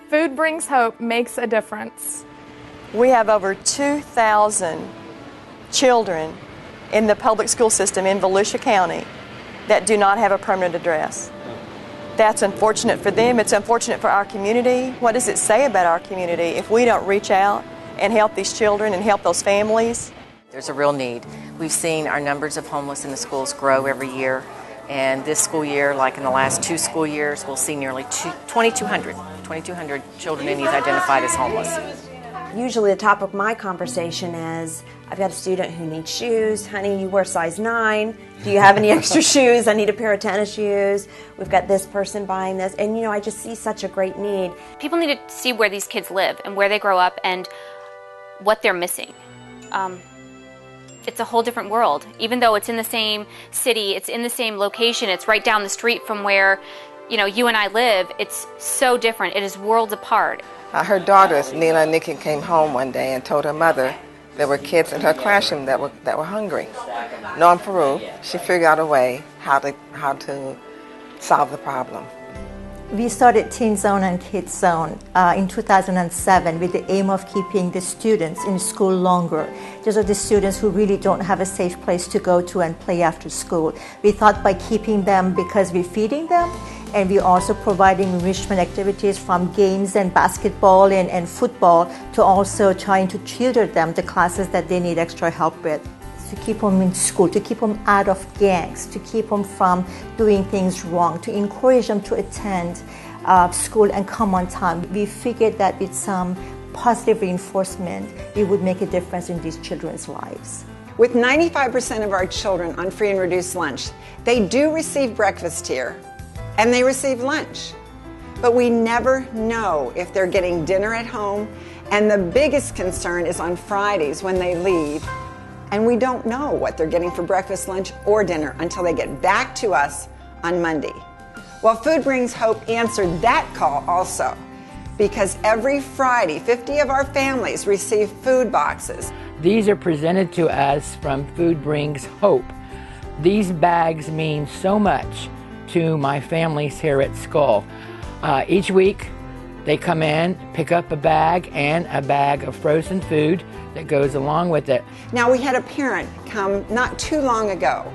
Food Brings Hope makes a difference. We have over 2,000 children in the public school system in Volusia County that do not have a permanent address. That's unfortunate for them. It's unfortunate for our community. What does it say about our community if we don't reach out and help these children and help those families? There's a real need. We've seen our numbers of homeless in the schools grow every year. And this school year, like in the last 2 school years, we'll see nearly 2,200 children in need identified as homeless. Usually the topic of my conversation is, I've got a student who needs shoes. Honey, you wear size 9. Do you have any extra shoes? I need a pair of tennis shoes. We've got this person buying this. And you know, I just see such a great need. People need to see where these kids live and where they grow up and what they're missing. It's a whole different world. Even though it's in the same city, it's in the same location, it's right down the street from where, you know, you and I live, it's so different. It is worlds apart. Her daughters, Neela and Nikki, came home one day and told her mother there were kids in her classroom that were hungry. Knowing Peru, she figured out a way how to solve the problem. We started Teen Zone and Kids Zone in 2007 with the aim of keeping the students in school longer. Those are the students who really don't have a safe place to go to and play after school. We thought by keeping them, because we're feeding them, and we're also providing enrichment activities from games and basketball and football to also trying to tutor them the classes that they need extra help with. To keep them in school, to keep them out of gangs, to keep them from doing things wrong, to encourage them to attend school and come on time. We figured that with some positive reinforcement, we would make a difference in these children's lives. With 95% of our children on free and reduced lunch, they do receive breakfast here, and they receive lunch. But we never know if they're getting dinner at home, and the biggest concern is on Fridays when they leave. And we don't know what they're getting for breakfast, lunch, or dinner until they get back to us on Monday. Well, Food Brings Hope answered that call also, because every Friday, 50 of our families receive food boxes. These are presented to us from Food Brings Hope. These bags mean so much to my families here at Skull. Each week, they come in, pick up a bag and a bag of frozen food that goes along with it. Now, we had a parent come not too long ago,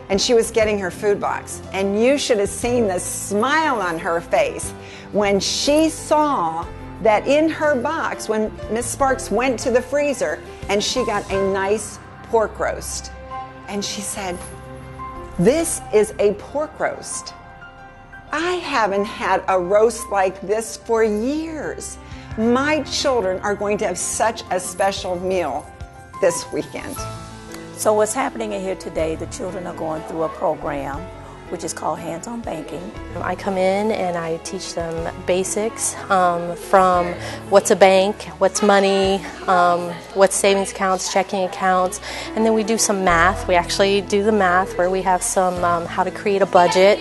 and she was getting her food box, and you should have seen the smile on her face when she saw that in her box, when Miss Sparks went to the freezer, and she got a nice pork roast. And she said, "This is a pork roast. I haven't had a roast like this for years. My children are going to have such a special meal this weekend." So what's happening in here today, the children are going through a program which is called Hands-On Banking. I come in and I teach them basics from what's a bank, what's money, what's savings accounts, checking accounts, and then we do some math. We actually do the math where we have some how to create a budget.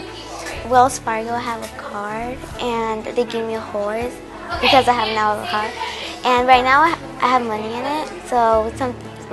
Wells Fargo have a card and they give me a horse because I have now a card. And right now I have money in it, so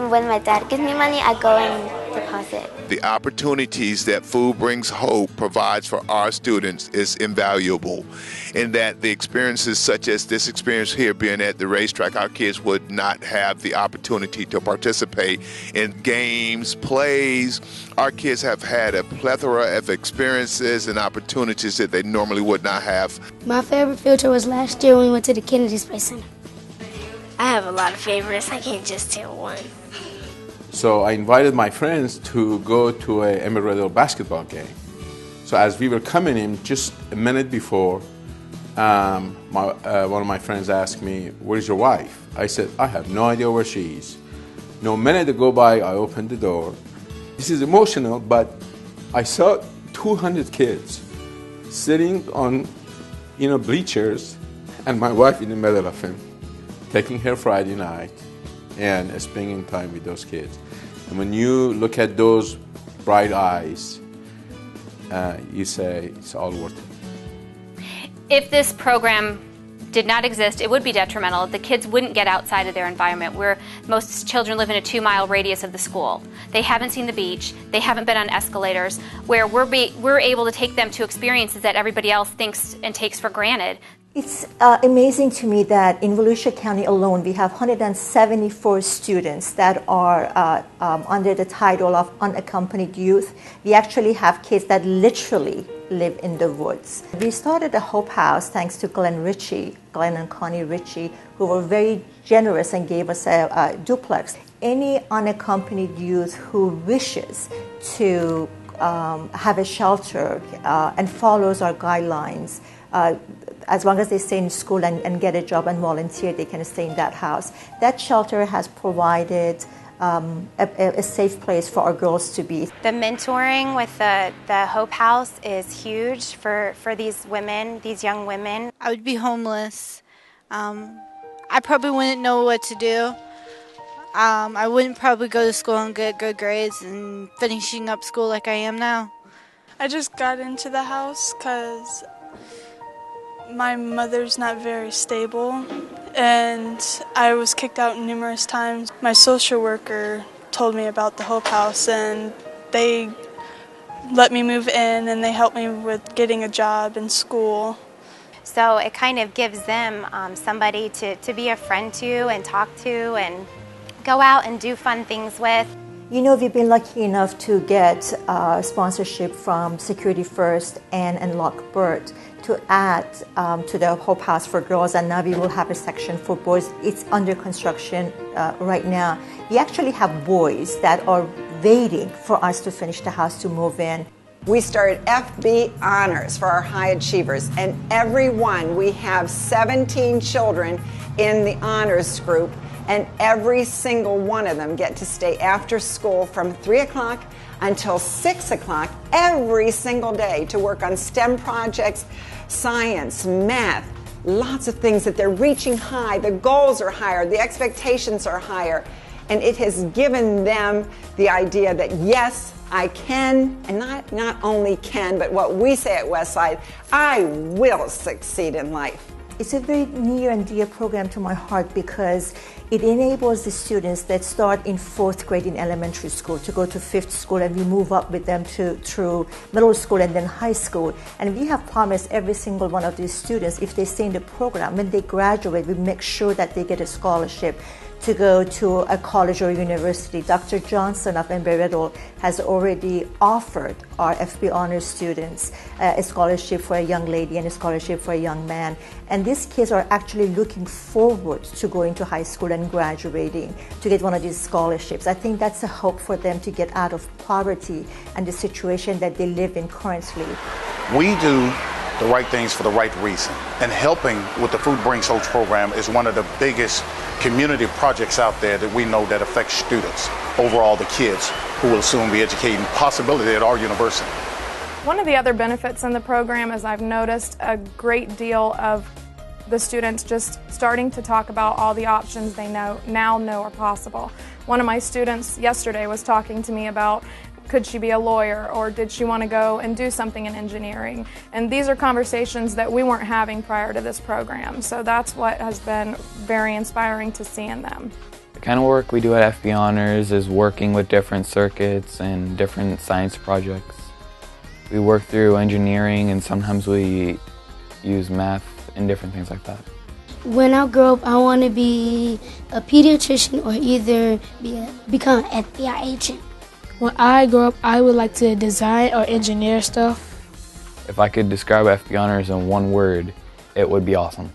when my dad gives me money, I go and deposit. The opportunities that Food Brings Hope provides for our students is invaluable, in that the experiences such as this experience here being at the racetrack, our kids would not have the opportunity to participate in games, plays. Our kids have had a plethora of experiences and opportunities that they normally would not have. My favorite field trip was last year when we went to the Kennedy Space Center. I have a lot of favorites. I can't just tell one. So I invited my friends to go to a Amarillo basketball game. So as we were coming in, just a minute before, one of my friends asked me, "Where's your wife?" I said, "I have no idea where she is." No minute to go by, I opened the door. This is emotional, but I saw 200 kids sitting on, bleachers, and my wife in the middle of them, taking her Friday night and spending time with those kids. And when you look at those bright eyes, you say it's all worth it. If this program did not exist, it would be detrimental. The kids wouldn't get outside of their environment, where most children live in a 2-mile radius of the school. They haven't seen the beach, they haven't been on escalators, where we're able to take them to experiences that everybody else thinks and takes for granted. It's amazing to me that in Volusia County alone, we have 174 students that are under the title of unaccompanied youth. We actually have kids that literally live in the woods. We started a Hope House thanks to Glenn and Connie Ritchie, who were very generous and gave us a duplex. Any unaccompanied youth who wishes to have a shelter and follows our guidelines, as long as they stay in school and get a job and volunteer, they can stay in that house. That shelter has provided a safe place for our girls to be. The mentoring with the Hope House is huge for these women, these young women. I would be homeless. I probably wouldn't know what to do. I wouldn't probably go to school and get good grades and finishing up school like I am now. I just got into the house because my mother's not very stable, and I was kicked out numerous times. My social worker told me about the Hope House, and they let me move in, and they helped me with getting a job in school. So it kind of gives them somebody to be a friend to and talk to and go out and do fun things with. You know, we've been lucky enough to get sponsorship from Security First and Lockbird to add to the Hope House for girls, and now we will have a section for boys. It's under construction right now. We actually have boys that are waiting for us to finish the house to move in. We started FB Honors for our high achievers, and we have 17 children in the honors group, and every single one of them get to stay after school from 3 o'clock until 6 o'clock every single day to work on STEM projects, science, math, lots of things that they're reaching high. The goals are higher, the expectations are higher, and it has given them the idea that yes, I can, and not only can, but what we say at Westside, I will succeed in life. It's a very near and dear program to my heart because it enables the students that start in 4th grade in elementary school to go to 5th school, and we move up with them through middle school and then high school. And we have promised every single one of these students, if they stay in the program, when they graduate, we make sure that they get a scholarship to go to a college or university. Dr. Johnson of Embry-Riddle has already offered our FB Honors students a scholarship for a young lady and a scholarship for a young man. And these kids are actually looking forward to going to high school and graduating to get one of these scholarships. I think that's a hope for them to get out of poverty and the situation that they live in currently. We do the right things for the right reason. And helping with the Food Brings Hope program is one of the biggest community projects out there that we know that affects students. Overall, the kids who will soon be educating possibility at our university. One of the other benefits in the program is I've noticed a great deal of the students just starting to talk about all the options they now know are possible. One of my students yesterday was talking to me about could she be a lawyer, or did she want to go and do something in engineering? And these are conversations that we weren't having prior to this program. So that's what has been very inspiring to see in them. The kind of work we do at FB Honors is working with different circuits and different science projects. We work through engineering, and sometimes we use math and different things like that. When I grow up, I want to be a pediatrician or either become an FBI agent. When I grow up, I would like to design or engineer stuff. If I could describe FB Honors in one word, it would be awesome.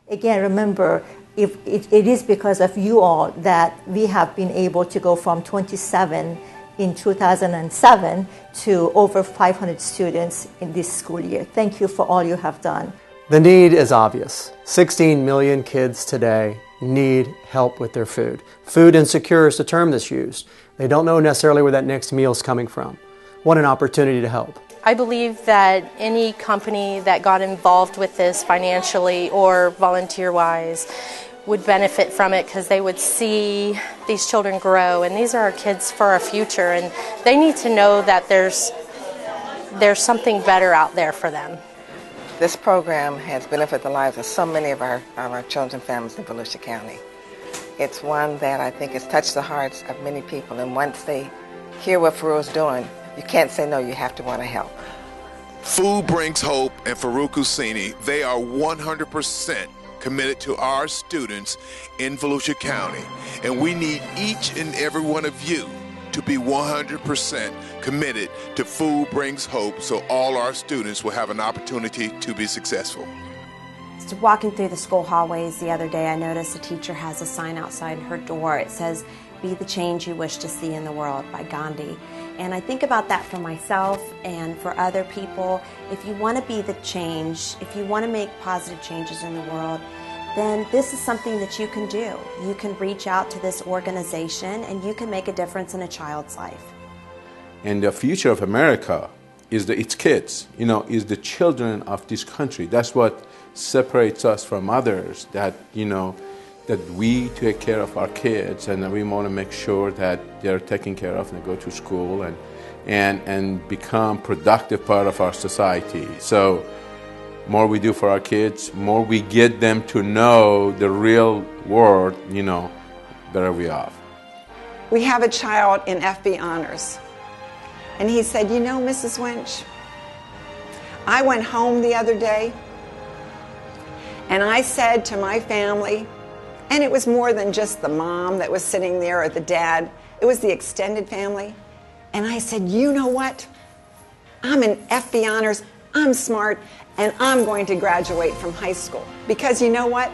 Again, remember, if it is because of you all that we have been able to go from 27 in 2007 to over 500 students in this school year. Thank you for all you have done. The need is obvious. 16 million kids today need help with their food. Food insecure is the term that's used. They don't know necessarily where that next meal is coming from. What an opportunity to help. I believe that any company that got involved with this financially or volunteer-wise would benefit from it because they would see these children grow, and these are our kids for our future, and they need to know that there's something better out there for them. This program has benefited the lives of so many of our children and families in Volusia County. It's one that I think has touched the hearts of many people, and once they hear what Faru's doing, you can't say no, you have to want to help. Food Brings Hope and Farouk Husseini, they are 100% committed to our students in Volusia County. And we need each and every one of you to be 100% committed to Food Brings Hope so all our students will have an opportunity to be successful. Walking through the school hallways the other day, I noticed a teacher has a sign outside her door. It says, "Be the change you wish to see in the world," by Gandhi. And I think about that for myself and for other people. If you want to be the change, if you want to make positive changes in the world, then this is something that you can do. You can reach out to this organization and you can make a difference in a child's life. And the future of America is its kids, is the children of this country. That's what separates us from others, that we take care of our kids, and we want to make sure that they're taken care of and they go to school and become productive part of our society. So more we do for our kids, more we get them to know the real world, better we are. We have a child in FB Honors, and he said, Mrs. Winch, I went home the other day and I said to my family, and it was more than just the mom that was sitting there or the dad, it was the extended family, and I said, you know what? I'm in FB Honors, I'm smart, and I'm going to graduate from high school. Because you know what?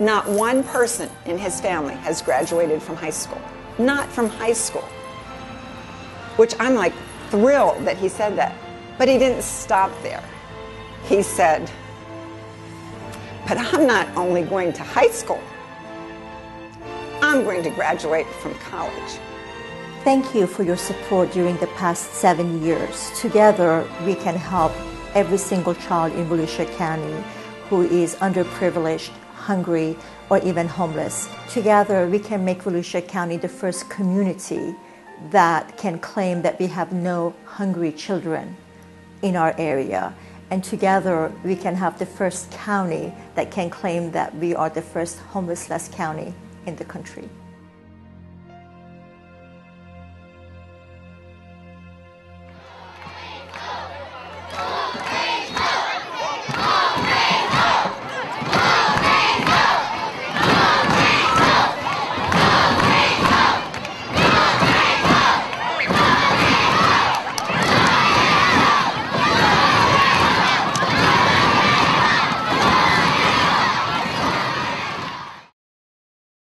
Not one person in his family has graduated from high school. Not from high school. Which I'm like thrilled that he said that. But he didn't stop there. He said, but I'm not only going to high school, I'm going to graduate from college. Thank you for your support during the past 7 years. Together, we can help every single child in Volusia County who is underprivileged, hungry, or even homeless. Together, we can make Volusia County the first community that can claim that we have no hungry children in our area. And together, we can have the first county that can claim that we are the first homeless-less county in the country.